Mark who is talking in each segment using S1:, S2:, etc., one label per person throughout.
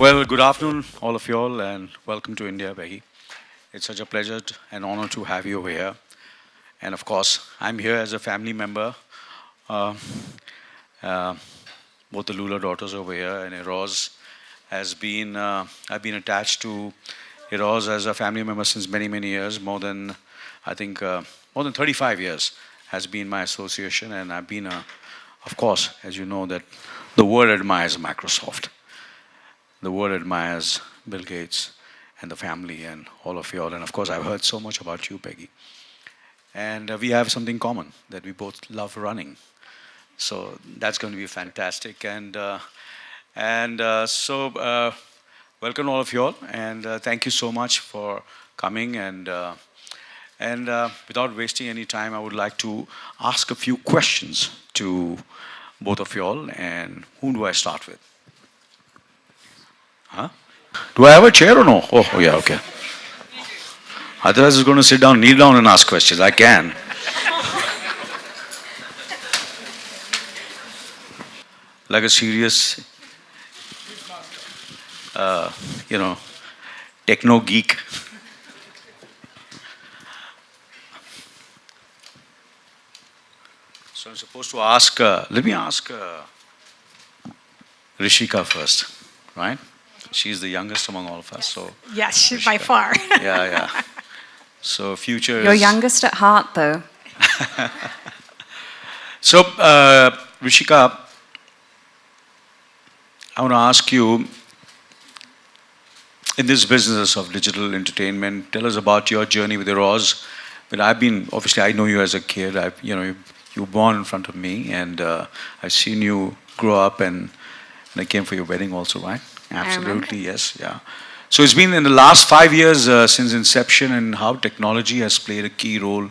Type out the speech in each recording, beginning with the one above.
S1: Well, good afternoon, all of you all, and welcome to India, Becky. It's such a pleasure and honor to have you over here. And of course, I'm here as a family member. Uh, uh, Both the Lula daughters over here and Eros I've been attached to Eros as a family member since many, many years. I think, more than 35 years has been my association, and I've been of course, as you know, that the world admires Microsoft. The world admires Bill Gates and the family and all of you all. And of course, I've heard so much about you, Peggy. And we have something common that we both love running. So that's going to be fantastic. And welcome all of you all. And thank you so much for coming. And without wasting any time, I would like to ask a few questions to both of you all. And whom do I start with? Huh? Do I have a chair or no? Oh yeah, okay. Otherwise, I was going to sit down, kneel down, and ask questions. I can. Like a serious, uh, you know, techno geek. So I'm supposed to ask. Let me ask Rishika first, right? She's the youngest among all of us. So
S2: Yes, by
S1: Rishika.
S2: far.
S1: Yeah, yeah. So future
S3: You're
S1: is.
S3: youngest at heart, though.
S1: So Rishika, I want to ask you, in this business of digital entertainment, tell us about your journey with Eros. But obviously, I know you as a kid. You were born in front of me, and I've seen you grow up, and I came for your wedding also, right? Absolutely, yes, yeah. So it's been in the last 5 years since inception, and how technology has played a key role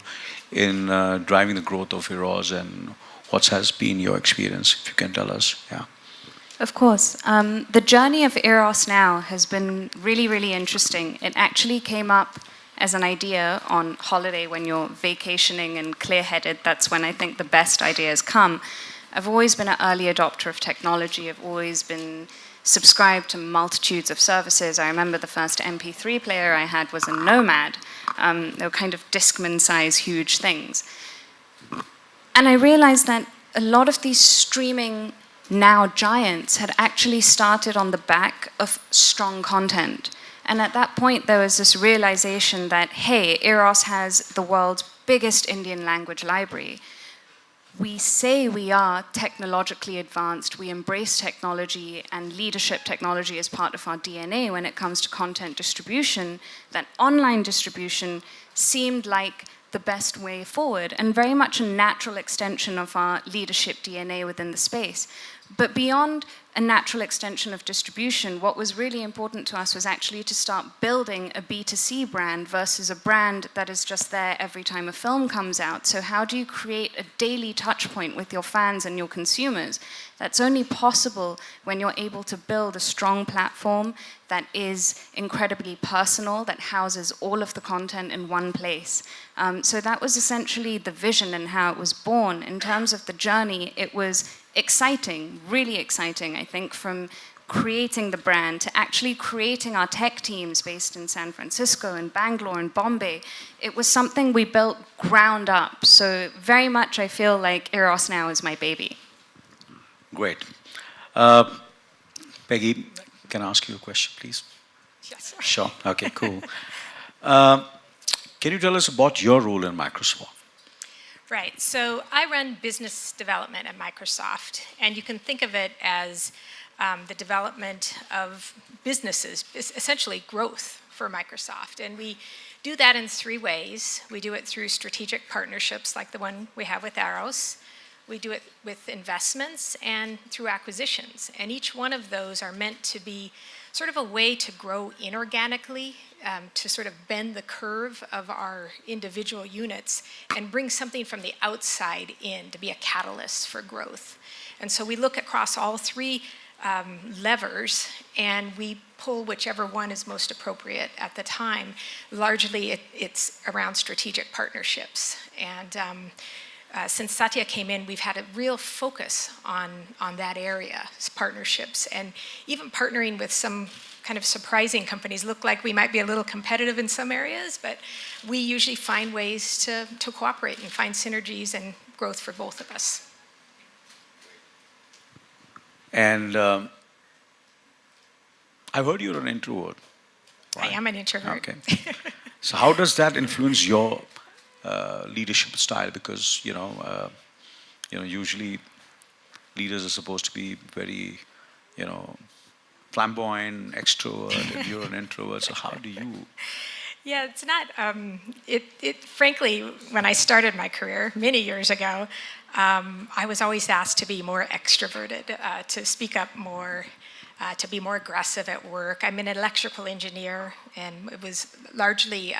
S1: in driving the growth of Eros, and what has been your experience, if you can tell us, yeah.
S3: Of course. The journey of Eros now has been really, really interesting. It actually came up as an idea on holiday when you're vacationing and clear-headed. That's when I think the best ideas come. I've always been an early adopter of technology. I've always been subscribed to multitudes of services. I remember the first MP3 player I had was a Nomad. They were kind of Discman-size huge things. And I realized that a lot of these streaming now giants had actually started on the back of strong content. And at that point, there was this realization that, hey, Eros has the world's biggest Indian language library. We say we are technologically advanced, we embrace technology and leadership technology as part of our DNA when it comes to content distribution, that online distribution seemed like the best way forward and very much a natural extension of our leadership DNA within the space. But beyond a natural extension of distribution, what was really important to us was actually to start building a B2C brand versus a brand that is just there every time a film comes out. So how do you create a daily touch point with your fans and your consumers? That's only possible when you're able to build a strong platform that is incredibly personal, that houses all of the content in one place. So that was essentially the vision and how it was born. In terms of the journey, it was exciting, really exciting, I think, from creating the brand to actually creating our tech teams based in San Francisco and Bangalore and Bombay. It was something we built ground up. So very much I feel like Eros now is my baby.
S1: Great. Peggy, can I ask you a question, please?
S2: Yes.
S1: Sure. Okay, cool. Uh, can you tell us about your role in Microsoft?
S2: Right. So I run business development at Microsoft, and you can think of it as the development of businesses, essentially growth for Microsoft. And we do that in three ways. We do it through strategic partnerships like the one we have with Eros. We do it with investments and through acquisitions. And each one of those are meant to be sort of a way to grow inorganically, to sort of bend the curve of our individual units and bring something from the outside in to be a catalyst for growth. And so we look across all three levers and we pull whichever one is most appropriate at the time. Largely it's around strategic partnerships. And since Satya came in, we've had a real focus on that area, partnerships, and even partnering with some kind of surprising companies. Look like we might be a little competitive in some areas, but we usually find ways to cooperate and find synergies and growth for both of us.
S1: And I've heard you're an introvert.
S2: I am an introvert.
S1: Okay. So how does that influence your leadership style? Because usually leaders are supposed to be very, flamboyant, extrovert, and you're an introvert. So how do you?
S2: Yeah, it's not. Frankly, when I started my career many years ago, I was always asked to be more extroverted, to speak up more, to be more aggressive at work. I'm an electrical engineer, and it was largely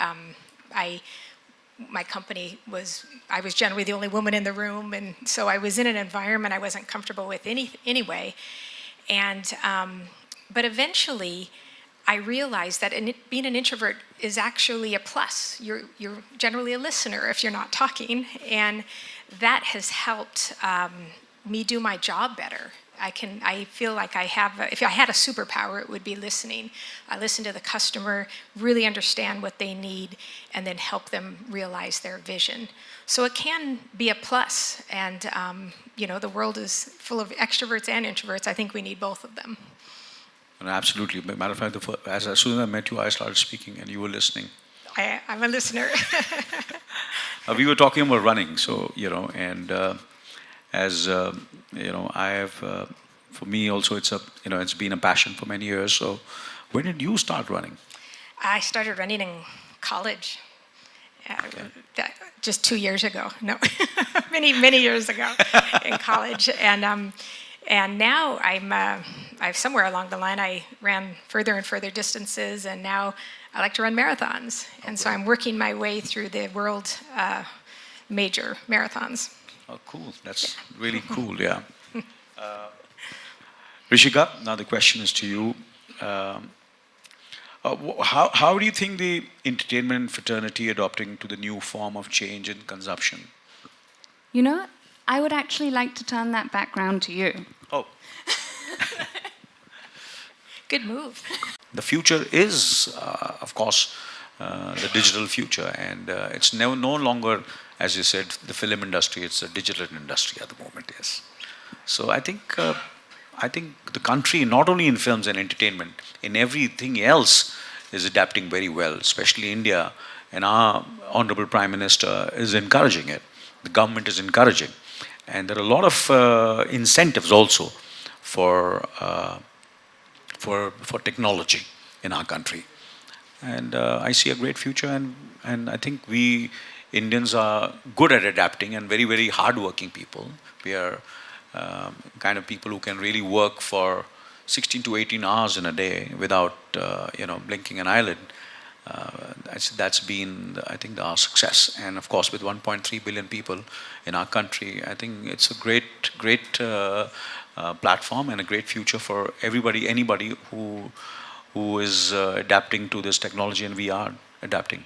S2: my company was. I was generally the only woman in the room, and so I was in an environment I wasn't comfortable with anyway. And but eventually, I realized that being an introvert is actually a plus. You're generally a listener if you're not talking, and that has helped me do my job better. I feel like if I had a superpower, it would be listening. I listen to the customer, really understand what they need, and then help them realize their vision. So it can be a plus, and the world is full of extroverts and introverts. I think we need both of them.
S1: And absolutely. Matter of fact, as soon as I met you, I started speaking, and you were listening.
S2: I'm a listener.
S1: We were talking about running, so and as I have, for me also, it's been a passion for many years. So, when did you start running?
S2: I started running in college, just 2 years ago. No, many years ago in college, and now I've somewhere along the line I ran further and further distances, and now I like to run marathons, and so I'm working my way through the world major marathons.
S1: Oh, cool! That's really cool. Yeah. Rishika, now the question is to you. How do you think the entertainment fraternity adopting to the new form of change in consumption?
S3: I would actually like to turn that back round to you.
S1: Oh.
S2: Good move.
S1: The future is, of course, the digital future, and it's no longer, as you said, the film industry. It's the digital industry at the moment. Yes. So I think the country, not only in films and entertainment, in everything else, is adapting very well. Especially India, and our honorable Prime Minister is encouraging it. The government is encouraging, and there are a lot of incentives also for technology in our country. And I see a great future, and I think we Indians are good at adapting and very, very hardworking people. We are kind of people who can really work for 16 to 18 hours in a day without blinking an eyelid. That's been, I think, our success. And of course, with 1.3 billion people in our country, I think it's a great platform and a great future for anybody who is adapting to this technology, and we are adapting.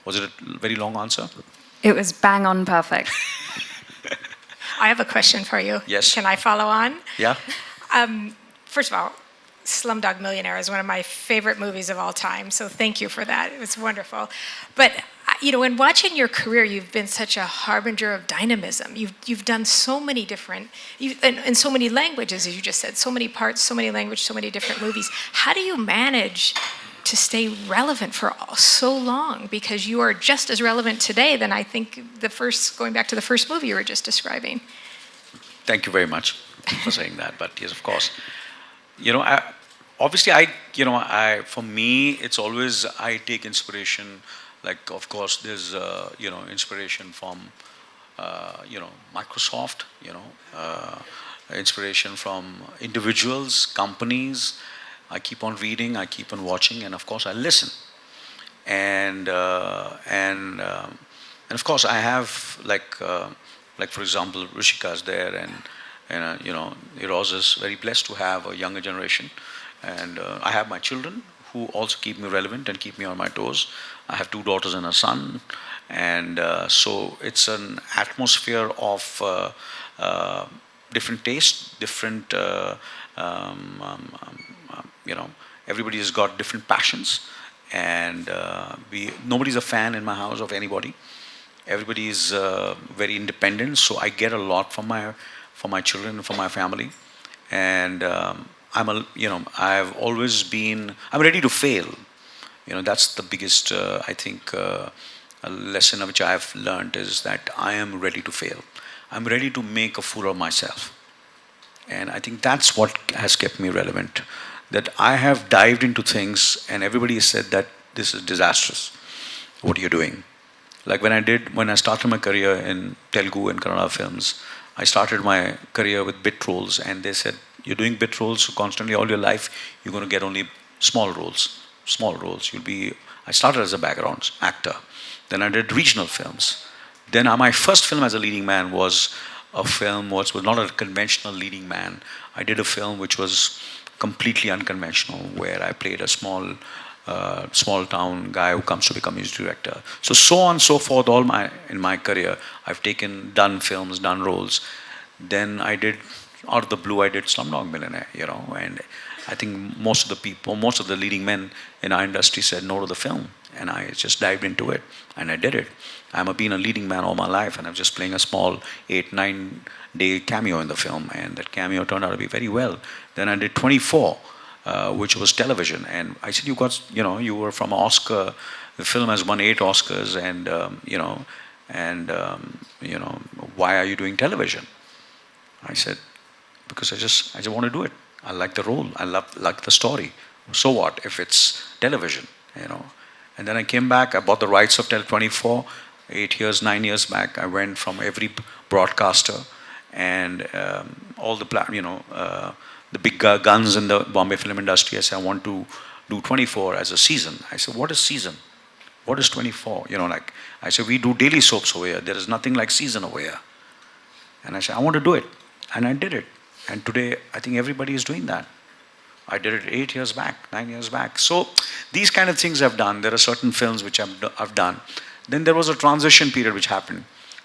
S1: Was it a very long answer?
S3: It was bang on perfect.
S2: I have a question for you.
S1: Yes.
S2: Can I follow on?
S1: Yeah.
S2: First of all, Slumdog Millionaire is one of my favorite movies of all time, so thank you for that. It was wonderful. But in watching your career, you've been such a harbinger of dynamism. You've done so many different, in so many languages, as you just said, so many parts, so many languages, so many different movies. How do you manage to stay relevant for so long? Because you are just as relevant today than I think going back to the first movie you were just describing.
S1: Thank you very much for saying that. But yes, of course. For me, it's always, I take inspiration. Like, of course, there's, inspiration from, Microsoft, inspiration from individuals, companies. I keep on reading, I keep on watching, and of course, I listen. And of course, I have, for example, Rishika is there, and Eros is very blessed to have a younger generation. And I have my children who also keep me relevant and keep me on my toes. I have 2 daughters and a son, and so it's an atmosphere of different tastes, different, you know, everybody has got different passions, and nobody's a fan in my house of anybody. Everybody is very independent, so I get a lot from my children and from my family, and I've always been, I'm ready to fail. That's the biggest, I think, a lesson which I've learned is that I am ready to fail. I'm ready to make a fool of myself. And I think that's what has kept me relevant. That I have dived into things and everybody has said that this is disastrous. What are you doing? Like when I started my career in Telugu and Kannada films, I started my career with bit roles and they said, you're doing bit roles constantly all your life, you're going to get only small roles. I started as a background actor. Then I did regional films. Then my first film as a leading man was a film which was not a conventional leading man. I did a film which was completely unconventional, where I played a small town guy who comes to become music director. So on and so forth. In my career, I've done films, done roles. Then I did, out of the blue, I did Slumdog Millionaire. And I think most of the leading men in our industry said no to the film, and I just dived into it, and I did it. Been a leading man all my life, and I'm just playing a small 8-9 day cameo in the film, and that cameo turned out to be very well. Then I did 24, which was television, and I said, you were from Oscar. The film has won 8 Oscars, why are you doing television? I said, because I just want to do it. I like the role. I like the story. So what if it's television? And then I came back. I bought the rights of 24. 9 years back, I went from every broadcaster and all the the big guns in the Bombay film industry. I said, I want to do 24 as a season. I said, what is season? What is 24? I said, we do daily soaps over here. There is nothing like season over here. And I said, I want to do it. And I did it. And today, I think everybody is doing that. I did it 8 years back, 9 years back. So these kind of things I've done. There are certain films which I've done. Then there was a transition period which happened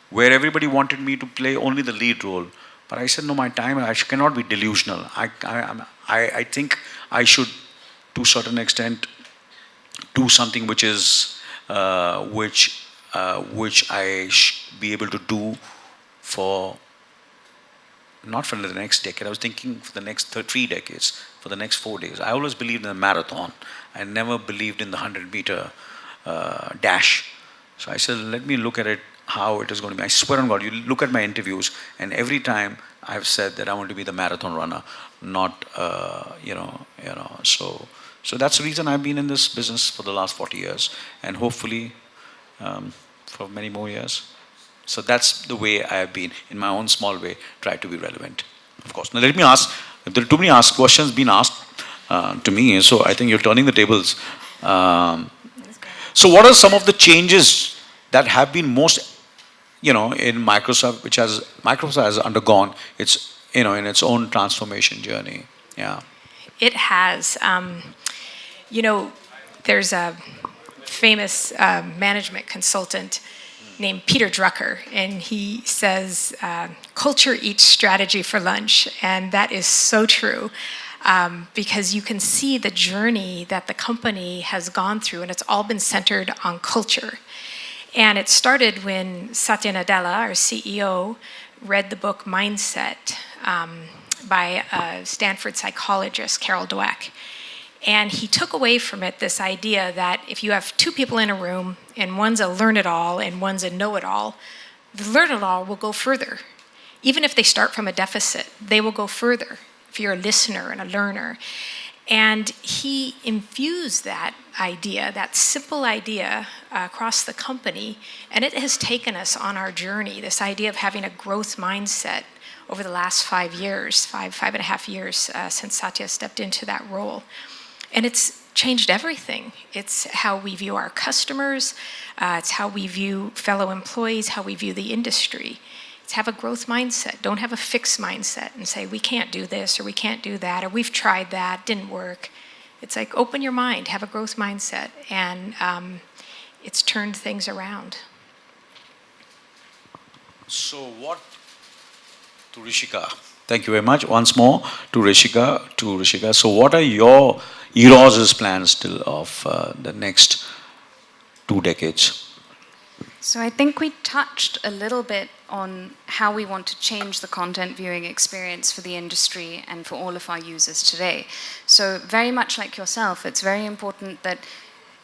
S1: where everybody wanted me to play only the lead role. But I said, no, my time, I cannot be delusional. I think I should, to a certain extent, do something which is, which I be able to do for, not for the next decade. I was thinking for the next 3 decades, for the next 4 days. I always believed in a marathon. I never believed in the 100-meter dash. So I said, let me look at it, how it is going to be. I swear on God, you look at my interviews, and every time I've said that I want to be the marathon runner, not, So that's the reason I've been in this business for the last 40 years, and hopefully for many more years. So that's the way I have been, in my own small way, try to be relevant, of course. Now let me ask, if there are too many questions being asked to me, so I think you're turning the tables. So what are some of the changes that have been most, in Microsoft, Microsoft has undergone its, in its own transformation journey? Yeah.
S2: It has. There's a famous management consultant named Peter Drucker, and he says, culture eats strategy for lunch, and that is so true. Because you can see the journey that the company has gone through, and it's all been centered on culture. And it started when Satya Nadella, our CEO, read the book Mindset by a Stanford psychologist, Carol Dweck. And he took away from it this idea that if you have 2 people in a room, and one's a learn-it-all and one's a know-it-all, the learn-it-all will go further. Even if they start from a deficit, they will go further if you're a listener and a learner. And he infused that idea, that simple idea, across the company, and it has taken us on our journey, this idea of having a growth mindset over the last 5 years, five and a half years since Satya stepped into that role. And it's changed everything. It's how we view our customers, it's how we view fellow employees, how we view the industry. It's have a growth mindset. Don't have a fixed mindset and say, we can't do this or we can't do that or we've tried that, didn't work. It's like open your mind, have a growth mindset, and it's turned things around.
S1: So what to Rishika? Thank you very much. Once more to Rishika. So what are your Eros' plans still of the next 2 decades?
S3: So I think we touched a little bit on how we want to change the content viewing experience for the industry and for all of our users today. So very much like yourself, it's very important that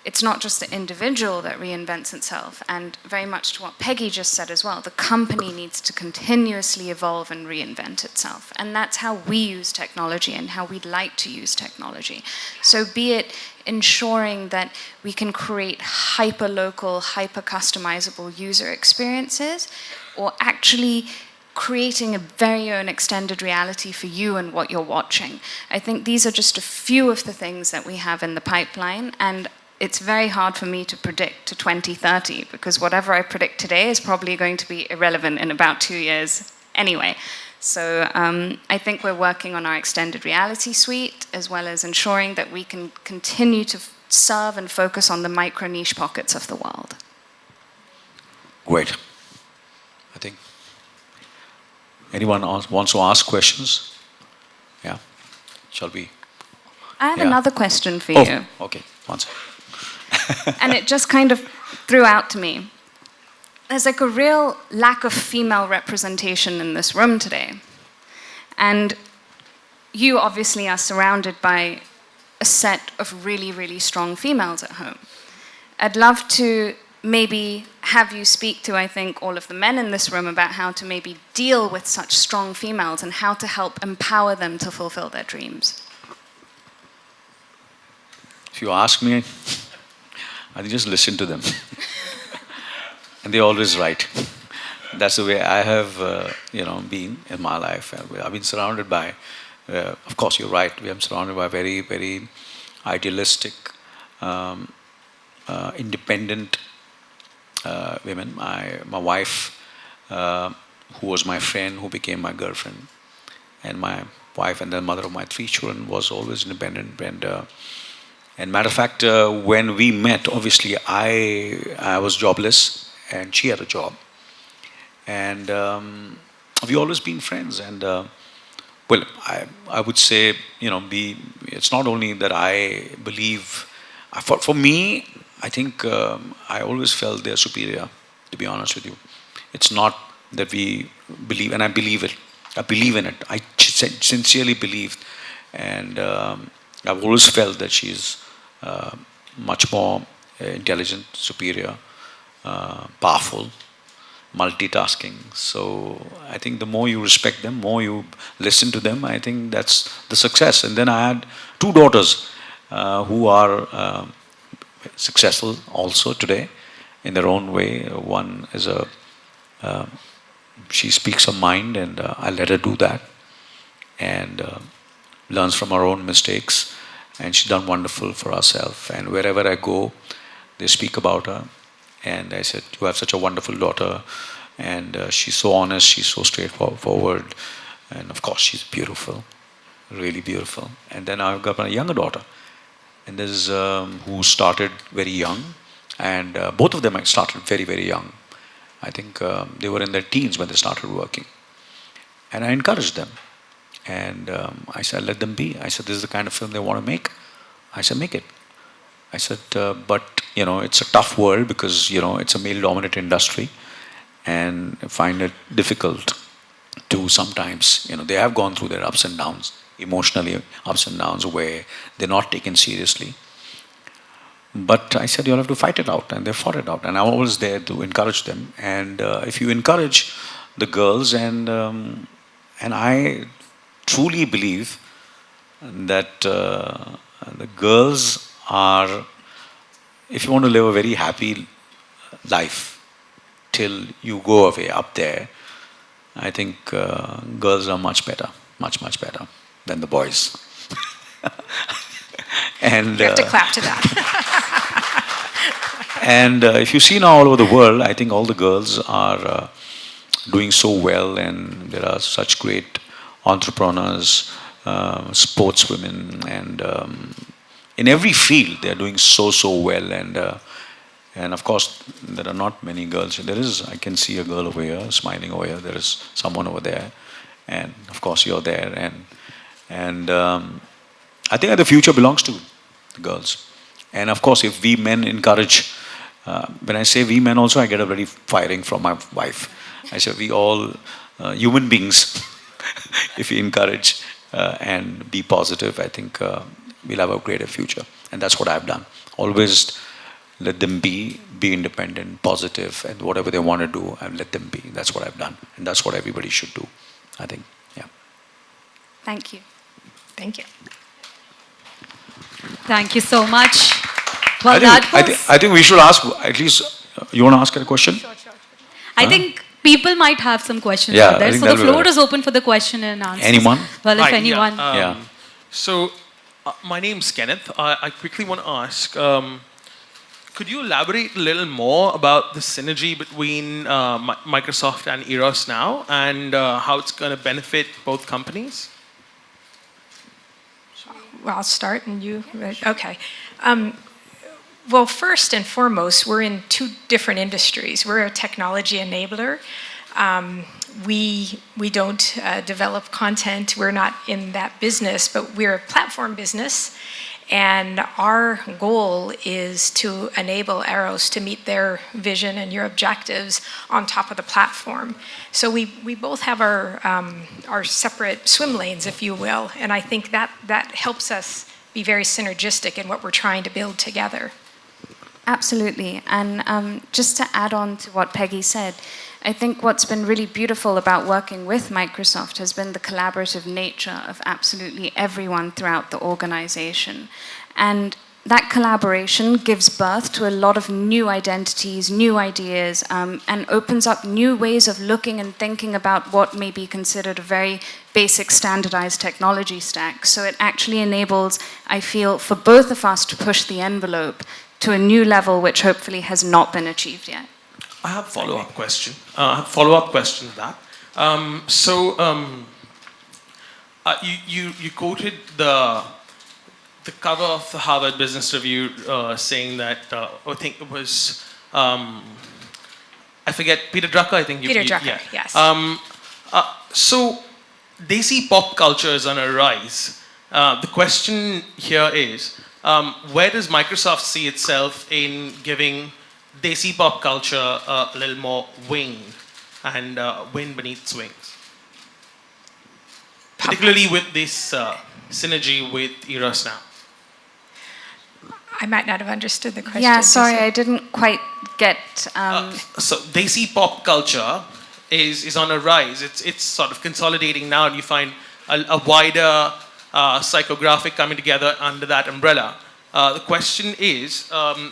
S3: it's not just the individual that reinvents itself, and very much to what Peggy just said as well, the company needs to continuously evolve and reinvent itself. And that's how we use technology and how we'd like to use technology. So be it ensuring that we can create hyper-local, hyper-customizable user experiences, or actually creating a very own extended reality for you and what you're watching. I think these are just a few of the things that we have in the pipeline, and it's very hard for me to predict to 2030, because whatever I predict today is probably going to be irrelevant in about 2 years anyway. So I think we're working on our extended reality suite, as well as ensuring that we can continue to serve and focus on the micro niche pockets of the world.
S1: Great. I think anyone else wants to ask questions? Yeah. Shall we?
S3: I have
S1: Yeah.
S3: another question for you.
S1: Oh, okay. One second.
S3: And it just kind of threw out to me. There's like a real lack of female representation in this room today. And you obviously are surrounded by a set of really, really strong females at home. I'd love to maybe have you speak to, I think, all of the men in this room about how to maybe deal with such strong females and how to help empower them to fulfill their dreams.
S1: If you ask me, I think just listen to them. And they're always right. That's the way I have, been in my life. I've been surrounded by, of course, you're right. I'm surrounded by very, very idealistic, independent women. My wife, who was my friend, who became my girlfriend, and my wife, and the mother of my 3 children, was always independent. And matter of fact, when we met, obviously I was jobless and she had a job, and we always been friends. And well, I would say, it's not only that I believe. For me, I think I always felt they're superior. To be honest with you, it's not that we believe, and I believe it. I believe in it. I sincerely believed, and I've always felt that she's much more intelligent, superior, powerful, multitasking. So I think the more you respect them, more you listen to them, I think that's the success. And then I had 2 daughters who are successful also today in their own way. One is she speaks her mind, and I let her do that, and learns from her own mistakes. And she's done wonderful for herself. And wherever I go, they speak about her. And I said, you have such a wonderful daughter. And she's so honest, she's so straightforward. And of course, she's beautiful, really beautiful. And then I've got a younger daughter. And there's who started very young. And both of them started very, very young. I think they were in their teens when they started working. And I encouraged them. And I said, let them be. I said, this is the kind of film they want to make. I said, make it. I said, but, it's a tough world because, it's a male-dominated industry. And I find it difficult to sometimes, they have gone through their ups and downs, emotionally ups and downs, where they're not taken seriously. But I said, you'll have to fight it out. And they fought it out. And I'm always there to encourage them. And if you encourage the girls, and I truly believe that the girls are, if you want to live a very happy life till you go away up there, I think girls are much better, much, much better than the boys. And
S2: You have to clap to that.
S1: and if you see now all over the world, I think all the girls are doing so well, and there are such great entrepreneurs, sportswomen, and in every field, they're doing so well. And of course, there are not many girls. There is, I can see a girl over here, smiling over here. There is someone over there. And of course, you're there. And I think the future belongs to the girls. And of course, if we men encourage, when I say we men also, I get a very firing from my wife. I say we all human beings, if we encourage and be positive, I think we'll have a greater future. And that's what I've done. Always let them be independent, positive, and whatever they want to do, I've let them be. That's what I've done. And that's what everybody should do, I think. Yeah.
S3: Thank you.
S2: Thank you.
S4: Thank you so much. Well,
S1: I think we should ask, at least, you want to ask a question?
S2: Sure.
S4: I think people might have some questions
S1: Yeah,
S4: out there.
S1: I think
S4: So the
S1: that'll be
S4: floor
S1: better.
S4: is open for the question and answer.
S1: Anyone?
S4: Well, if
S5: Hi,
S4: anyone.
S1: Yeah.
S5: So, my name's Kenneth. I quickly want to ask, could you elaborate a little more about the synergy between Microsoft and Eros now, and how it's going to benefit both companies?
S2: Well, I'll start and you, okay. Well, first and foremost, we're in two different industries. We're a technology enabler. We don't develop content. We're not in that business, but we're a platform business. And our goal is to enable Eros to meet their vision and your objectives on top of the platform. So we both have our separate swim lanes, if you will, and I think that helps us be very synergistic in what we're trying to build together.
S3: Absolutely. And just to add on to what Peggy said, I think what's been really beautiful about working with Microsoft has been the collaborative nature of absolutely everyone throughout the organization. And that collaboration gives birth to a lot of new identities, new ideas, and opens up new ways of looking and thinking about what may be considered a very basic standardized technology stack. So it actually enables, I feel, for both of us to push the envelope to a new level which hopefully has not been achieved yet.
S5: I have a follow-up question. To that. You quoted the cover of the Harvard Business Review saying that I think it was I forget, Peter Drucker. I think
S2: Peter Drucker,
S5: yeah.
S2: yes.
S5: So Desi pop culture is on a rise. The question here is, where does Microsoft see itself in giving Desi pop culture a little more wing and wind beneath its wings? Particularly with this synergy with Eros now.
S2: I might not have understood the question.
S3: Yeah, sorry, I didn't quite get...
S5: So Desi pop culture is on a rise. It's sort of consolidating now, and you find a wider psychographic coming together under that umbrella. The question is,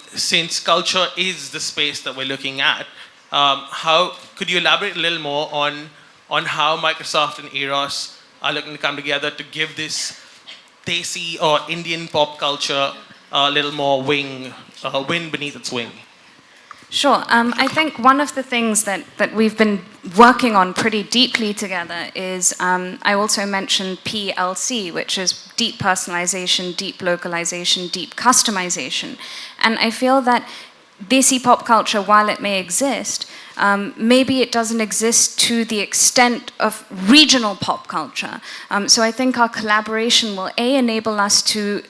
S5: since culture is the space that we're looking at, how could you elaborate a little more on how Microsoft and Eros are looking to come together to give this Desi or Indian pop culture a little more wind beneath its wing?
S3: Sure. I think one of the things that we've been working on pretty deeply together is, I also mentioned PLC, which is deep personalization, deep localization, deep customization. And I feel that Desi pop culture, while it may exist, maybe it doesn't exist to the extent of regional pop culture. So I think our collaboration will, A, enable us to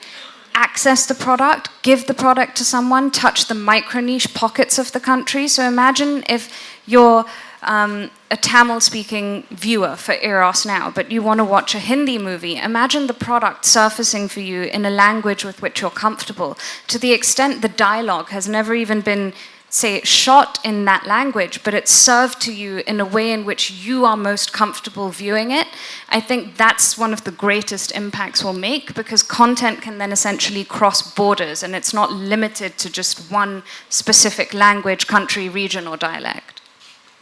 S3: access the product, give the product to someone, touch the micro-niche pockets of the country. So imagine if you're a Tamil-speaking viewer for Eros now, but you want to watch a Hindi movie. Imagine the product surfacing for you in a language with which you're comfortable, to the extent the dialogue has never even been, say, shot in that language, but it's served to you in a way in which you are most comfortable viewing it. I think that's one of the greatest impacts we'll make, because content can then essentially cross borders, and it's not limited to just one specific language, country, region, or dialect.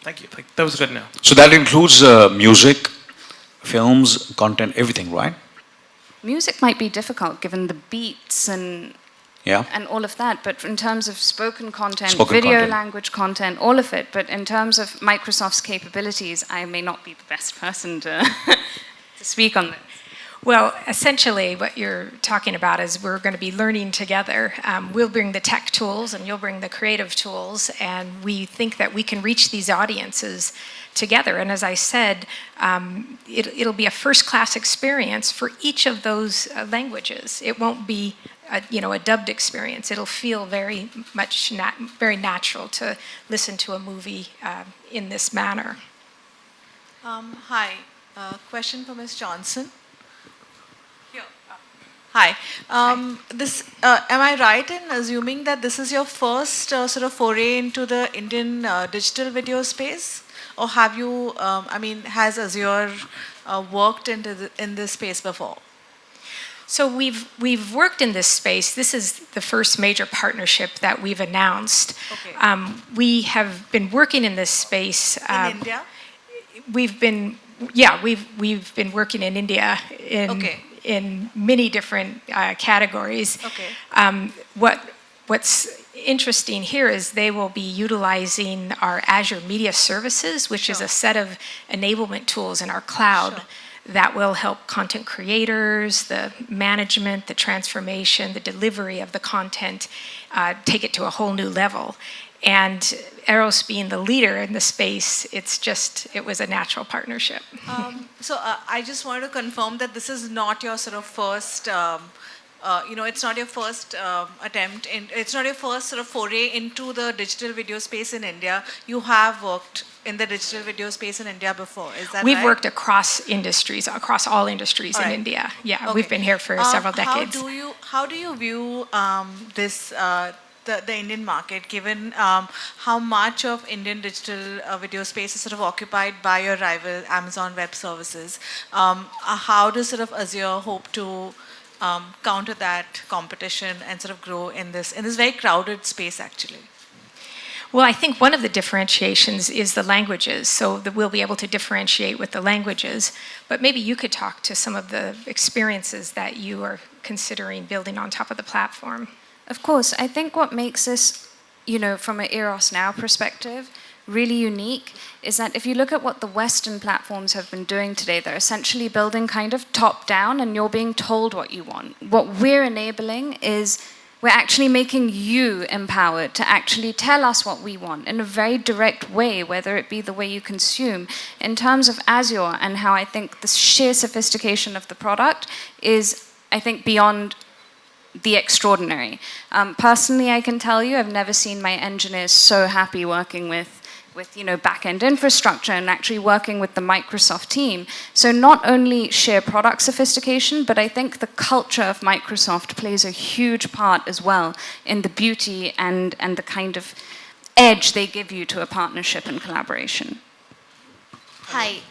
S5: Thank you. That was good now.
S1: So that includes music, films, content, everything, right?
S3: Music might be difficult given the beats and all of that, but in terms of spoken content, video language content, all of it, but in terms of Microsoft's capabilities, I may not be the best person to, to speak on this.
S2: Well, essentially, what you're talking about is we're going to be learning together. We'll bring the tech tools and you'll bring the creative tools, and we think that we can reach these audiences together. And as I said, it'll be a first-class experience for each of those languages. It won't be a dubbed experience. It'll feel very much very natural to listen to a movie in this manner.
S6: Hi, question for Ms. Johnson. Hi. Am I right in assuming that this is your first sort of foray into the Indian digital video space? Or have you, has Azure worked in this space before?
S2: So we've worked in this space. This is the first major partnership that we've announced.
S6: Okay.
S2: We have been working in this space.
S6: In India?
S2: We've been working in India in many different categories.
S6: Okay.
S2: What's interesting here is they will be utilizing our Azure Media Services, which is a set of enablement tools in our cloud that will help content creators, the management, the transformation, the delivery of the content, take it to a whole new level. And Eros being the leader in the space, it was a natural partnership.
S6: So I just wanted to confirm that this is not your sort of first, it's not your first it's not your first sort of foray into the digital video space in India. You have worked in the digital video space in India before, is that
S2: We've
S6: right?
S2: worked across all industries in India. Yeah,
S6: Okay.
S2: We've been here for several decades.
S6: How do you view the Indian market, given how much of Indian digital video space is sort of occupied by your rival Amazon Web Services? How does sort of Azure hope to counter that competition and sort of grow in this very crowded space, actually?
S2: Well, I think one of the differentiations is the languages, so that we'll be able to differentiate with the languages. But maybe you could talk to some of the experiences that you are considering building on top of the platform.
S3: Of course, I think what makes this, from an Eros Now perspective, really unique is that if you look at what the Western platforms have been doing today, they're essentially building kind of top down and you're being told what you want. What we're enabling is we're actually making you empowered to actually tell us what we want in a very direct way, whether it be the way you consume. In terms of Azure and how I think the sheer sophistication of the product is, I think, beyond the extraordinary. Personally, I can tell you, I've never seen my engineers so happy working with back-end infrastructure and actually working with the Microsoft team. So not only sheer product sophistication, but I think the culture of Microsoft plays a huge part as well in the beauty and the kind of edge they give you to a partnership and collaboration.
S7: Hi.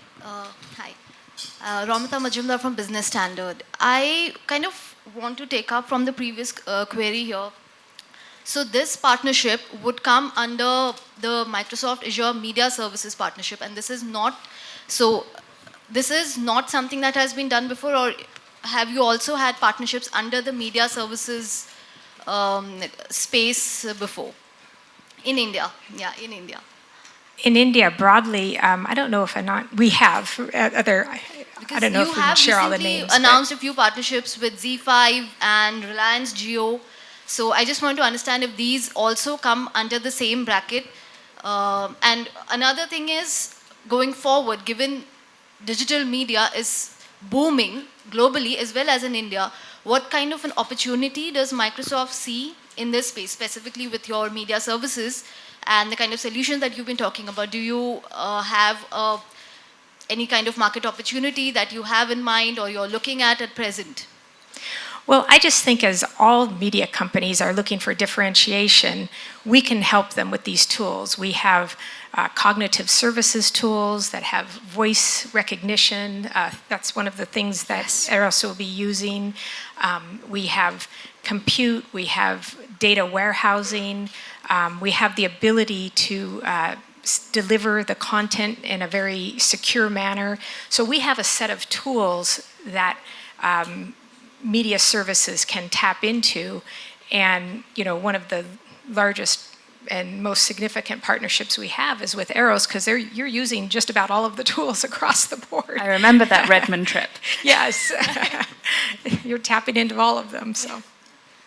S7: Ramita Majumdar from Business Standard. I kind of want to take up from the previous query here. So this partnership would come under the Microsoft Azure Media Services partnership, and this is not something that has been done before, or have you also had partnerships under the media services space before? In India, yeah, in India.
S2: In India, broadly, I don't know if we have other. I don't know if we can share all the names.
S7: You have recently announced a few partnerships with Z5 and Reliance Jio. So I just want to understand if these also come under the same bracket. And another thing is, going forward, given digital media is booming globally as well as in India, what kind of an opportunity does Microsoft see in this space, specifically with your media services and the kind of solutions that you've been talking about? Do you have any kind of market opportunity that you have in mind or you're looking at present?
S2: Well, I just think as all media companies are looking for differentiation, we can help them with these tools. We have cognitive services tools that have voice recognition. That's one of the things that Eros will be using. We have compute, we have data warehousing. We have the ability to deliver the content in a very secure manner. So we have a set of tools that media services can tap into, and one of the largest and most significant partnerships we have is with Eros, because you're using just about all of the tools across the board.
S3: I remember that Redmond trip.
S2: Yes. you're tapping into all of them. So.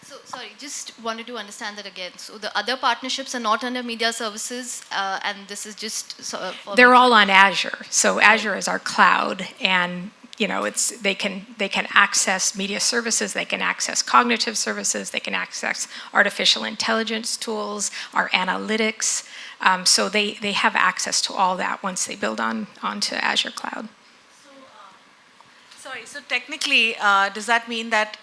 S7: So, sorry, just wanted to understand that again. So the other partnerships are not under media services, and this is just for
S2: They're all on Azure. So Azure is our cloud, and they can access media services, they can access cognitive services, they can access artificial intelligence tools, our analytics. So they have access to all that once they build onto Azure Cloud.
S6: Sorry, so technically, does that mean that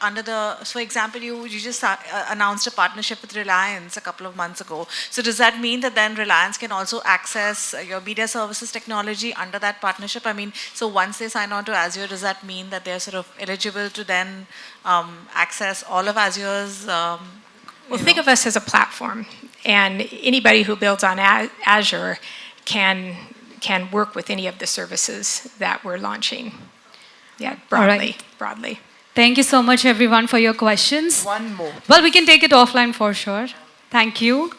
S6: for example, you just announced a partnership with Reliance a couple of months ago. So does that mean that then Reliance can also access your media services technology under that partnership? I mean, so once they sign on to Azure, does that mean that they're sort of eligible to then access all of Azure's?
S2: Well, think of us as a platform, and anybody who builds on Azure can work with any of the services that we're launching. Yeah, broadly.
S4: Thank you so much, everyone, for your questions.
S6: One more.
S4: Well, we can take it offline for sure. Thank you.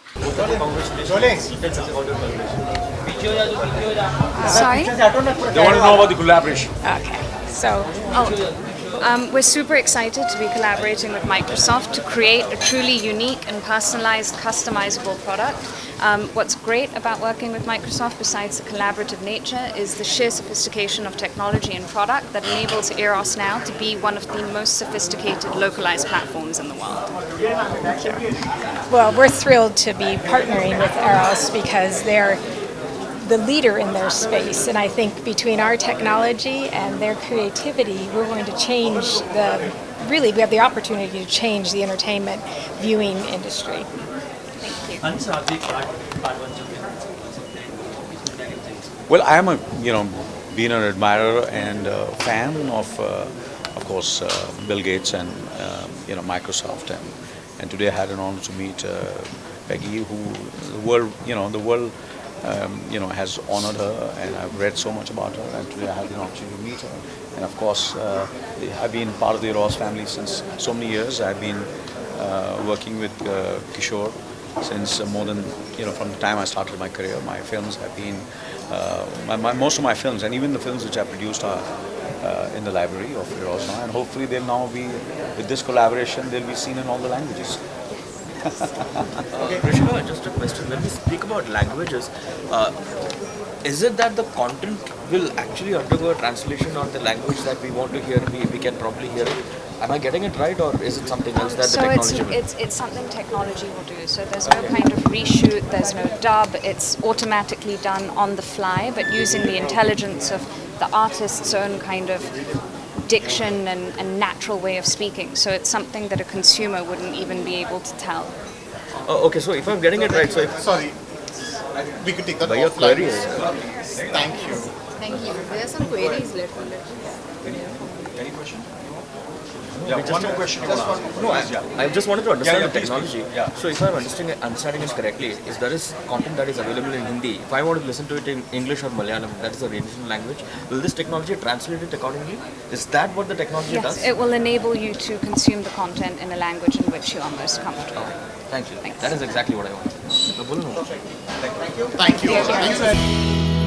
S3: Sorry?
S1: They want to know about the collaboration.
S2: Okay, so
S3: We're super excited to be collaborating with Microsoft to create a truly unique and personalized, customizable product. What's great about working with Microsoft, besides the collaborative nature, is the sheer sophistication of technology and product that enables Eros now to be one of the most sophisticated localized platforms in the world.
S2: well, we're thrilled to be partnering with Eros because they're the leader in their space, and I think between our technology and their creativity, we're going to change we have the opportunity to change the entertainment viewing industry.
S1: Well, I am been an admirer and a fan of course, Bill Gates and Microsoft, and today I had an honor to meet Peggy, who the world has honored her, and I've read so much about her, and today I had the opportunity to meet her. And of course, I've been part of the Eros family since so many years. I've been working with Kishore since more than, from the time I started my career. My films have been, most of my films, and even the films which I produced are in the library of Eros now, and hopefully they'll now be, with this collaboration, they'll be seen in all the languages.
S8: Okay, Rishika, just a question. When we speak about languages, is it that the content will actually undergo a translation on the language that we want to hear? We can probably hear it. Am I getting it right, or is it something else that the technology will?
S3: It's something technology will do. So there's no kind of reshoot, there's no dub. It's automatically done on the fly, but using the intelligence of the artist's own kind of diction and natural way of speaking. So it's something that a consumer wouldn't even be able to tell.
S8: Oh, okay, so if I'm getting it right, so if...
S9: Sorry, we could take that
S8: By your
S9: offline.
S8: queries.
S9: Thank you.
S3: Thank you. There are some queries left.
S1: Any question? Yeah, one more question.
S8: No, I just wanted to understand the technology.
S1: Yeah.
S8: So if I'm understanding it correctly, if there is content that is available in Hindi, if I want to listen to it in English or Malayalam, that is a regional language, will this technology translate it accordingly? Is that what the technology
S3: Yes,
S8: does?
S3: it will enable you to consume the content in a language in which you are most comfortable.
S8: Thank you.
S3: Thanks.
S8: That is exactly what I wanted.
S9: Thank you.